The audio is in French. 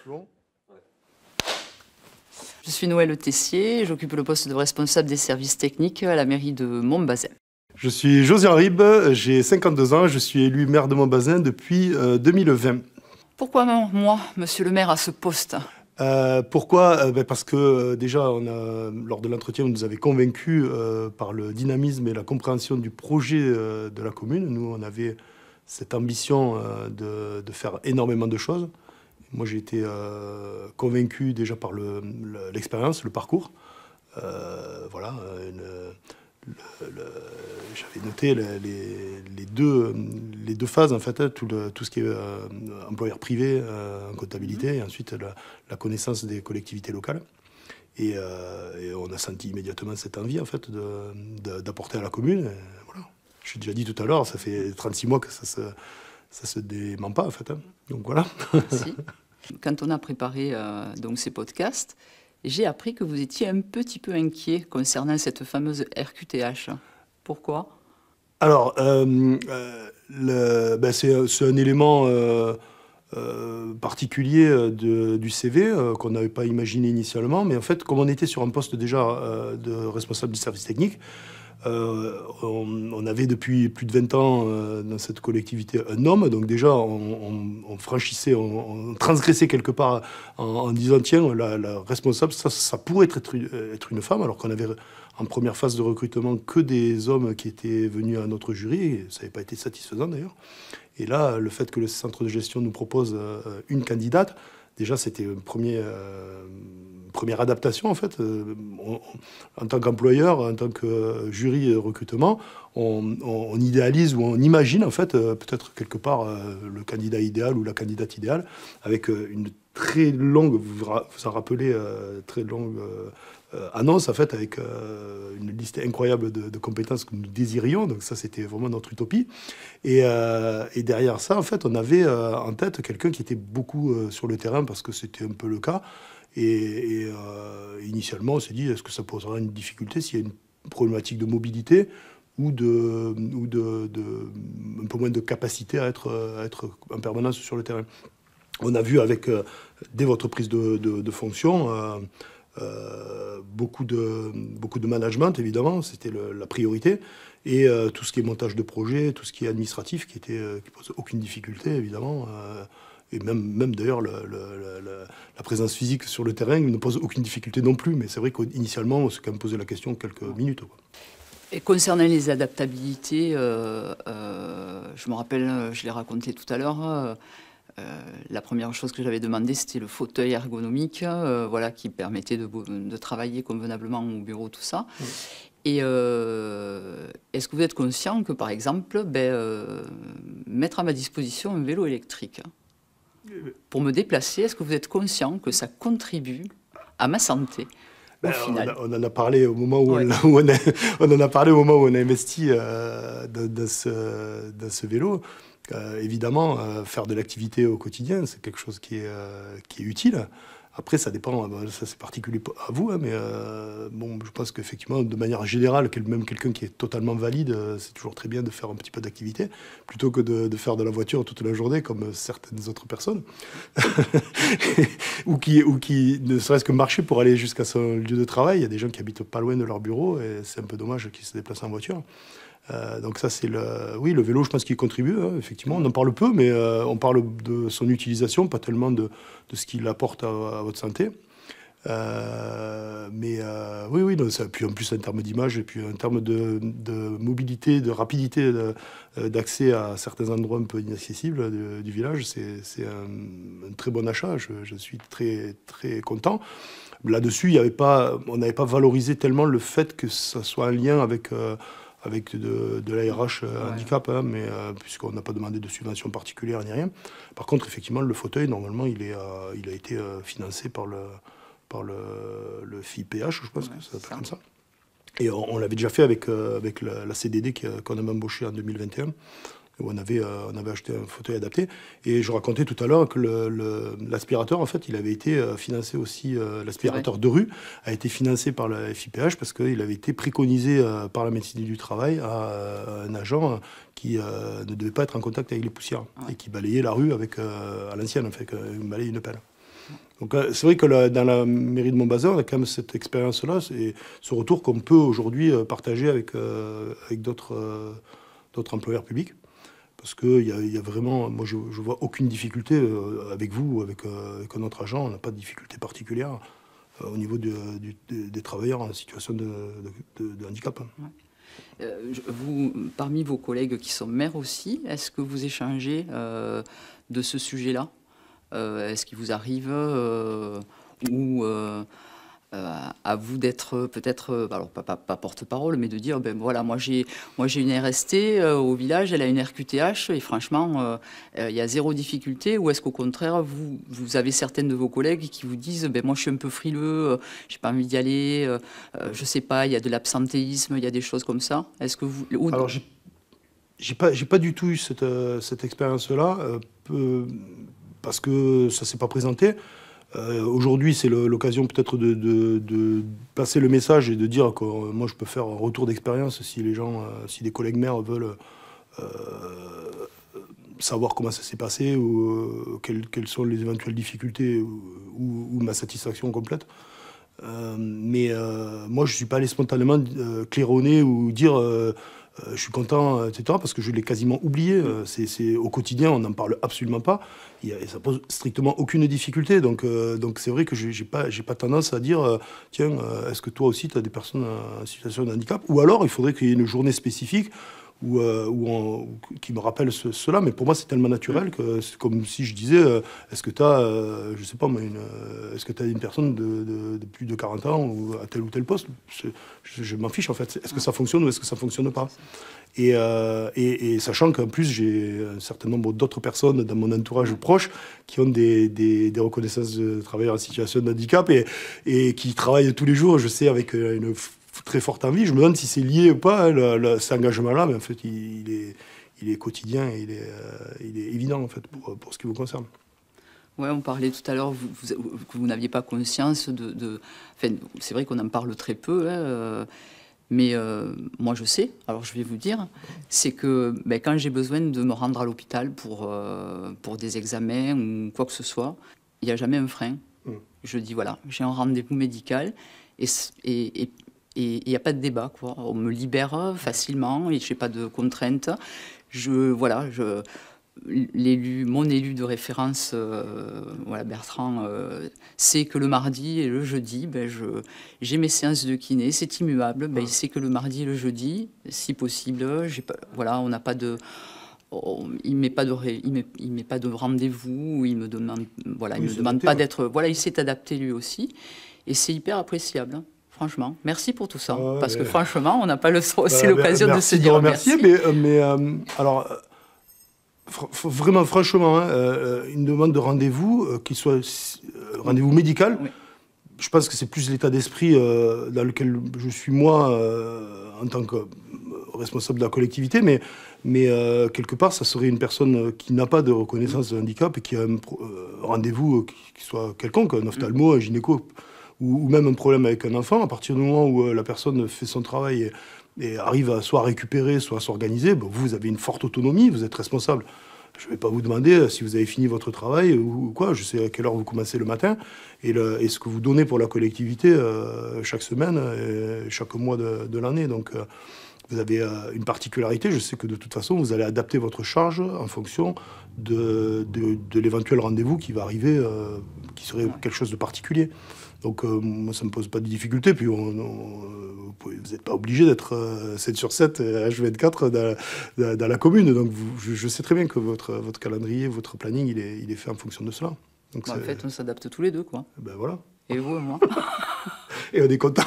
Bon. Je suis Noëlle Tessier, j'occupe le poste de responsable des services techniques à la mairie de Montbazin. Je suis Josian Ribes, j'ai 52 ans, je suis élu maire de Montbazin depuis 2020. Pourquoi moi, monsieur le maire, à ce poste? Pourquoi Parce que déjà, lors de l'entretien, vous nous avez convaincus par le dynamisme et la compréhension du projet de la commune. Nous, on avait cette ambition de faire énormément de choses. Moi, j'ai été convaincu déjà par l'expérience, le parcours. Voilà, j'avais noté les deux phases, en fait, tout ce qui est employeur privé en comptabilité, et ensuite la connaissance des collectivités locales. Et on a senti immédiatement cette envie, en fait, d'apporter à la commune. Et voilà. J'ai déjà dit tout à l'heure, ça fait 36 mois que ça se dément pas, en fait. Hein. Donc voilà. Merci. Quand on a préparé donc ces podcasts, j'ai appris que vous étiez un petit peu inquiet concernant cette fameuse RQTH. Pourquoi? Alors, c'est un élément particulier du CV qu'on n'avait pas imaginé initialement, mais en fait, comme on était sur un poste déjà de responsable du service technique, on avait depuis plus de 20 ans dans cette collectivité un homme, donc déjà on franchissait, on transgressait quelque part en disant tiens, la responsable, ça pourrait être une femme, alors qu'on avait en première phase de recrutement que des hommes qui étaient venus à notre jury, et ça n'avait pas été satisfaisant d'ailleurs. Et là, le fait que le centre de gestion nous propose une candidate, déjà c'était une première adaptation en fait. En tant qu'employeur, en tant que jury recrutement, on idéalise ou on imagine en fait peut-être quelque part le candidat idéal ou la candidate idéale avec une très longue, vous en rappelez, très longue annonce en fait avec une liste incroyable de compétences que nous désirions. Donc ça, c'était vraiment notre utopie. Et derrière ça, en fait, on avait en tête quelqu'un qui était beaucoup sur le terrain parce que c'était un peu le cas. Et initialement, on s'est dit, est-ce que ça posera une difficulté s'il y a une problématique de mobilité ou un peu moins de capacité à être en permanence sur le terrain. On a vu dès votre prise de fonction, beaucoup de management, évidemment, c'était la priorité, et tout ce qui est montage de projet, tout ce qui est administratif, qui pose aucune difficulté, évidemment. Et même d'ailleurs, la présence physique sur le terrain ne pose aucune difficulté non plus. Mais c'est vrai qu'initialement, on s'est quand même posé la question quelques minutes. Quoi. Et concernant les adaptabilités, je me rappelle, je l'ai raconté tout à l'heure, la première chose que j'avais demandé, c'était le fauteuil ergonomique, voilà, qui permettait de travailler convenablement au bureau, tout ça. Oui. Et est-ce que vous êtes conscient que, par exemple, mettre à ma disposition un vélo électrique pour me déplacer, est-ce que vous êtes conscient que ça contribue à ma santé au final? On en a parlé au moment où, on en a parlé au moment où on a investi dans ce vélo. Évidemment, faire de l'activité au quotidien, c'est quelque chose qui est utile. Après, ça dépend, ça c'est particulier à vous, hein, mais bon, je pense qu'effectivement, de manière générale, même quelqu'un qui est totalement valide, c'est toujours très bien de faire un petit peu d'activité, plutôt que de faire de la voiture toute la journée, comme certaines autres personnes, ou qui ne serait-ce que marcher pour aller jusqu'à son lieu de travail. Il y a des gens qui habitent pas loin de leur bureau, et c'est un peu dommage qu'ils se déplacent en voiture. Donc ça, c'est le vélo, je pense qu'il contribue, hein, effectivement. On en parle peu, mais on parle de son utilisation, pas tellement de ce qu'il apporte à votre santé. Oui, donc ça, puis en plus en termes d'image, et puis en termes de mobilité, de rapidité d'accès à certains endroits un peu inaccessibles du village, c'est un très bon achat. Je suis très, très content. Là-dessus, on n'avait pas valorisé tellement le fait que ça soit un lien avec de la RH handicap, hein, mais puisqu'on n'a pas demandé de subvention particulière ni rien. Par contre, effectivement, le fauteuil, normalement, il a été financé par le FIPH, je pense que ça s'appelle comme ça. Et on l'avait déjà fait avec la CDD qu'on avait embauchée en 2021, où on avait acheté un fauteuil adapté. Et je racontais tout à l'heure que l'aspirateur, en fait, il avait été financé aussi, l'aspirateur de rue a été financé par la FIPH parce qu'il avait été préconisé par la médecine du travail à un agent qui ne devait pas être en contact avec les poussières et qui balayait la rue à l'ancienne, en fait, balayait une pelle. Donc c'est vrai que dans la mairie de Montbazin, on a quand même cette expérience-là, c'est ce retour qu'on peut aujourd'hui partager avec d'autres employeurs publics. Parce qu'il y a vraiment, moi je vois aucune difficulté avec vous ou avec un autre agent, on n'a pas de difficulté particulière au niveau des travailleurs en situation de handicap. Ouais. Vous, parmi vos collègues qui sont maires aussi, est-ce que vous échangez de ce sujet-là? Est-ce qu'il vous arrive ou à vous d'être peut-être, alors pas porte-parole, mais de dire, ben voilà, moi j'ai une RST au village, elle a une RQTH, et franchement, il y a zéro difficulté, ou est-ce qu'au contraire, vous avez certaines de vos collègues qui vous disent, ben moi je suis un peu frileux, j'ai pas envie d'y aller, je sais pas, il y a de l'absentéisme, il y a des choses comme ça. Est-ce que vous... Alors j'ai pas du tout eu cette expérience-là, parce que ça s'est pas présenté. Aujourd'hui, c'est l'occasion peut-être de passer le message et de dire que moi, je peux faire un retour d'expérience si les gens, si des collègues maires veulent savoir comment ça s'est passé ou quelles sont les éventuelles difficultés ou ma satisfaction complète. Mais moi, je ne suis pas allé spontanément claironner ou dire je suis content, etc., parce que je l'ai quasiment oublié. Au quotidien, on n'en parle absolument pas. Ça pose strictement aucune difficulté. Donc c'est vrai que j'ai pas tendance à dire tiens, est-ce que toi aussi, tu as des personnes en situation de handicap? Ou alors, il faudrait qu'il y ait une journée spécifique qui me rappelle cela, mais pour moi c'est tellement naturel que c'est comme si je disais est-ce que tu as, je sais pas, est-ce que tu as une personne de plus de 40 ans ou à tel ou tel poste? Je m'en fiche en fait. Est-ce que ça fonctionne ou est-ce que ça fonctionne pas? Et sachant qu'en plus j'ai un certain nombre d'autres personnes dans mon entourage proche qui ont des reconnaissances de travailleurs en situation de handicap et qui travaillent tous les jours, je sais, avec une très forte envie. Je me demande si c'est lié ou pas, hein, cet engagement-là, mais en fait, il est quotidien et il est évident, en fait, pour ce qui vous concerne. Oui, on parlait tout à l'heure que vous n'aviez pas conscience Enfin, c'est vrai qu'on en parle très peu, hein, mais moi, je sais, alors je vais vous dire, c'est que ben, quand j'ai besoin de me rendre à l'hôpital pour des examens ou quoi que ce soit, il n'y a jamais un frein. Je dis, voilà, j'ai un rendez-vous médical et il n'y a pas de débat, quoi. On me libère facilement et je n'ai pas de contraintes. Mon élu de référence, voilà, Bertrand, sait que le mardi et le jeudi, ben, j'ai mes séances de kiné, c'est immuable. Ben, il sait que le mardi et le jeudi, si possible, voilà, on n'a pas de... il met pas de rendez-vous, il me demande, voilà, il me demande pas d'être... Voilà, il s'est adapté lui aussi. Et c'est hyper appréciable. Hein. Franchement, merci pour tout ça. Parce que franchement, on n'a pas aussi l'occasion de se dire remercier, merci. Mais alors, vraiment, franchement, hein, une demande de rendez-vous, qu'il soit rendez-vous médical, oui. Je pense que c'est plus l'état d'esprit dans lequel je suis moi, en tant que responsable de la collectivité, mais quelque part, ça serait une personne qui n'a pas de reconnaissance de handicap et qui a un rendez-vous qui soit quelconque, un ophtalmo, un gynéco, ou même un problème avec un enfant. À partir du moment où la personne fait son travail et arrive à soit récupérer, soit à s'organiser, ben vous avez une forte autonomie, vous êtes responsable. Je ne vais pas vous demander si vous avez fini votre travail ou quoi. Je sais à quelle heure vous commencez le matin et ce que vous donnez pour la collectivité chaque semaine, chaque mois de l'année. Donc vous avez une particularité. Je sais que de toute façon, vous allez adapter votre charge en fonction de l'éventuel rendez-vous qui va arriver, qui serait quelque chose de particulier. Donc moi, ça ne me pose pas de difficulté. Puis vous n'êtes pas obligé d'être 7 sur 7, H24 dans la commune. Donc je sais très bien que votre calendrier, votre planning, il est fait en fonction de cela. Donc, en fait, on s'adapte tous les deux, quoi. Ben voilà. Et vous et moi. Et on est content.